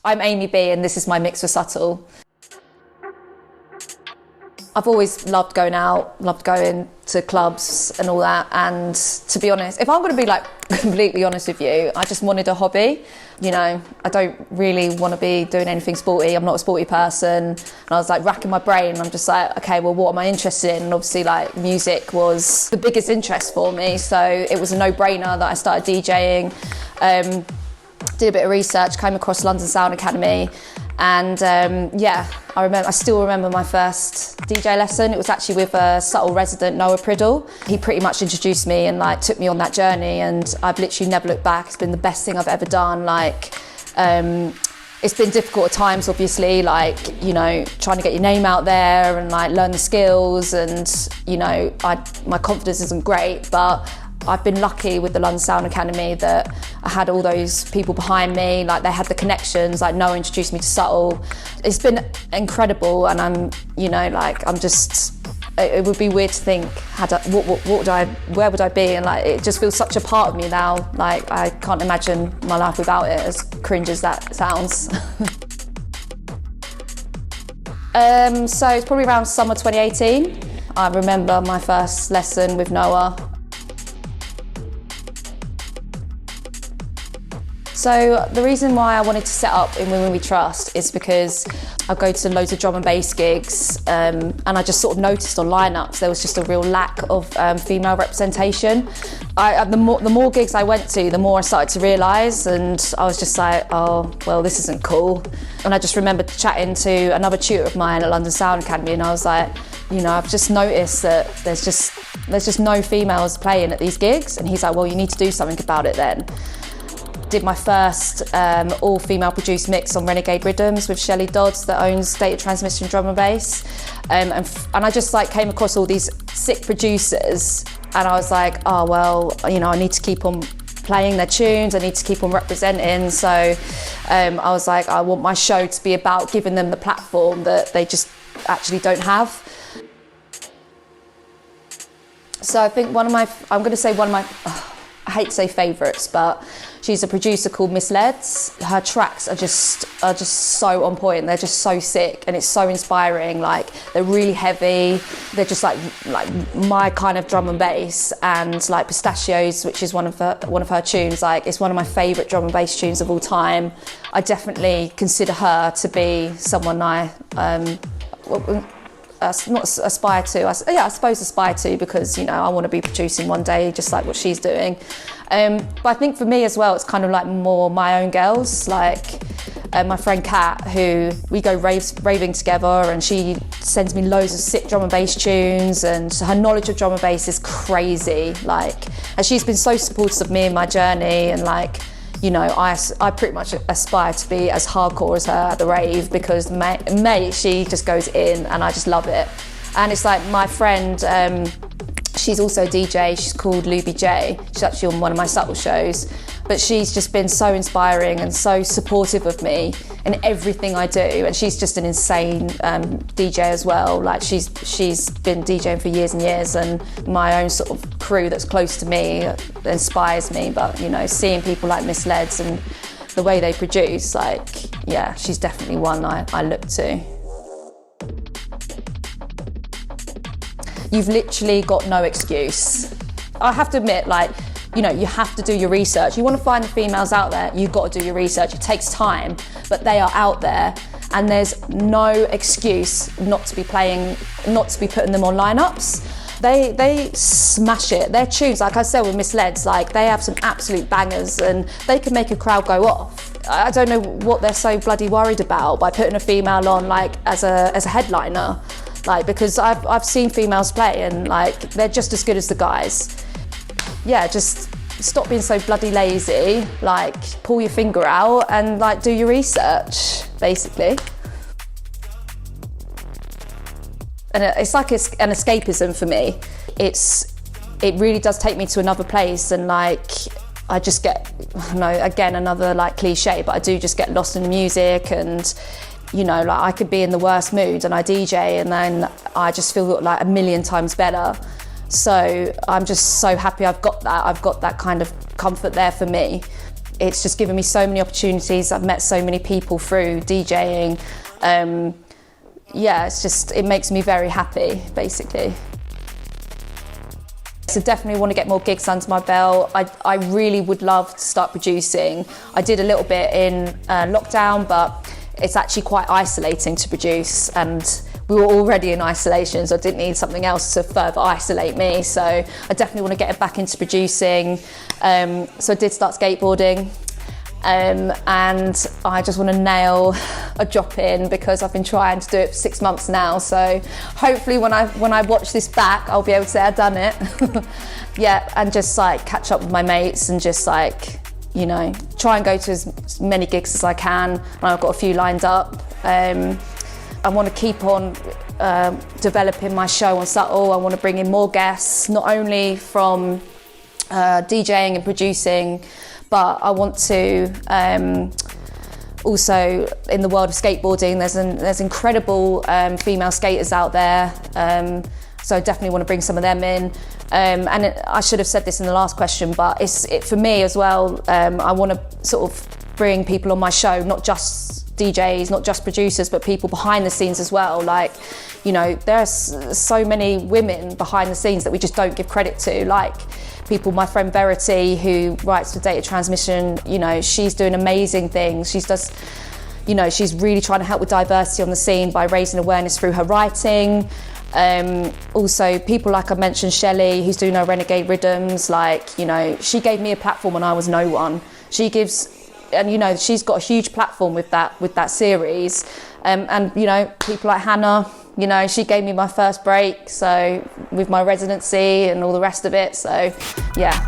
I'm Amy B and this is my mix for subtle. I've always loved going out, loved going to clubs and all that, and to be honest, if I'm going to be like completely honest with you, I just wanted a hobby. You know, I don't really want to be doing anything sporty. I'm not a sporty person, and I was like racking my brain. I'm just like, okay, well, what am I interested in? And obviously, like, music was the biggest interest for me, so it was a no-brainer that I started DJing. Did a bit of research, came across London Sound Academy, and I still remember my first DJ lesson. It was actually with a subtle resident, Noah Priddle. He pretty much introduced me and like took me on that journey, and I've literally never looked back. It's been the best thing I've ever done. Like, it's been difficult at times, obviously, like, you know, trying to get your name out there and like learn the skills, and, you know, my confidence isn't great, but I've been lucky with the London Sound Academy that I had all those people behind me, like they had the connections, like Noah introduced me to subtle. It's been incredible, and I'm, you know, like, I'm just, it would be weird to think, where would I be? And like, it just feels such a part of me now. Like, I can't imagine my life without it, as cringe as that sounds. So it's probably around summer 2018. I remember my first lesson with Noah. So the reason why I wanted to set up In Womxn We Trust is because I go to loads of drum and bass gigs, and I just sort of noticed on lineups there was just a real lack of female representation. The more gigs I went to, the more I started to realise, and I was just like, oh, well, this isn't cool. And I just remember chatting to another tutor of mine at London Sound Academy, and I was like, you know, I've just noticed that there's just no females playing at these gigs. And he's like, well, you need to do something about it then. Did my first all-female produced mix on Renegade Rhythms with Shelley Dodds, that owns Data Transmission Drum and Bass, and I just like came across all these sick producers, and I was like, oh well, you know, I need to keep on playing their tunes, I need to keep on representing. So I was like, I want my show to be about giving them the platform that they just actually don't have. So I think I hate to say favourites, but she's a producer called Miss Leds. Her tracks are just so on point. They're just so sick, and it's so inspiring. Like, they're really heavy. They're just like my kind of drum and bass. And like Pistachios, which is one of her tunes, like, it's one of my favourite drum and bass tunes of all time. I definitely consider her to be someone I not aspire to, I suppose aspire to, because, you know, I want to be producing one day just like what she's doing. But I think for me as well, it's kind of like more my own girls, like my friend Kat, who we go raving together, and she sends me loads of sick drum and bass tunes, and her knowledge of drum and bass is crazy. Like, and she's been so supportive of me in my journey, and like, you know, I pretty much aspire to be as hardcore as her at the rave, because mate, she just goes in, and I just love it. And it's like my friend, she's also a DJ, she's called Luby J. She's actually on one of my subtle shows, but she's just been so inspiring and so supportive of me in everything I do. And she's just an insane DJ as well. Like, she's been DJing for years and years, and my own sort of crew that's close to me inspires me. But, you know, seeing people like Miss Leds and the way they produce, like, yeah, she's definitely one I look to. You've literally got no excuse. I have to admit, like, you know, you have to do your research. You want to find the females out there, you've got to do your research. It takes time, but they are out there, and there's no excuse not to be putting them on lineups. They smash it. Their tunes, like I said with Miss Leds, like, they have some absolute bangers, and they can make a crowd go off. I don't know what they're so bloody worried about by putting a female on, like, as a headliner. Like, because I've seen females play, and like, they're just as good as the guys. Yeah, just stop being so bloody lazy, like, pull your finger out and like do your research, basically. And it's like an escapism for me. It really does take me to another place, and like, I just get, again, another like cliche, but I do just get lost in the music. And, you know, like, I could be in the worst mood and I DJ, and then I just feel like a million times better. So I'm just so happy I've got that kind of comfort there for me. it's just given me so many opportunities. I've met so many people through DJing. It makes me very happy, basically. So definitely want to get more gigs under my belt. I really would love to start producing. I did a little bit in lockdown, but it's actually quite isolating to produce, and we were already in isolation, so I didn't need something else to further isolate me. So I definitely want to get back into producing. So I did start skateboarding. And I just want to nail a drop in, because I've been trying to do it for 6 months now. So hopefully when I watch this back, I'll be able to say I've done it. Yeah, and just like catch up with my mates and just like, you know, try and go to as many gigs as I can. And I've got a few lined up. I want to keep on developing my show on Subtle. I want to bring in more guests, not only from DJing and producing, but I want to also, in the world of skateboarding, there's incredible female skaters out there. So I definitely want to bring some of them in. I should have said this in the last question, but for me as well. I want to sort of bring people on my show, not just DJs, not just producers, but people behind the scenes as well. Like, you know, there's so many women behind the scenes that we just don't give credit to. Like people, my friend Verity, who writes for Data Transmission, you know, she's doing amazing things. She's really trying to help with diversity on the scene by raising awareness through her writing. Also people like I mentioned, Shelley, who's doing her Renegade Rhythms. Like, you know, she gave me a platform when I was no one. And you know, she's got a huge platform with that series. And you know, people like Hannah, you know, she gave me my first break, so with my residency and all the rest of it. So yeah.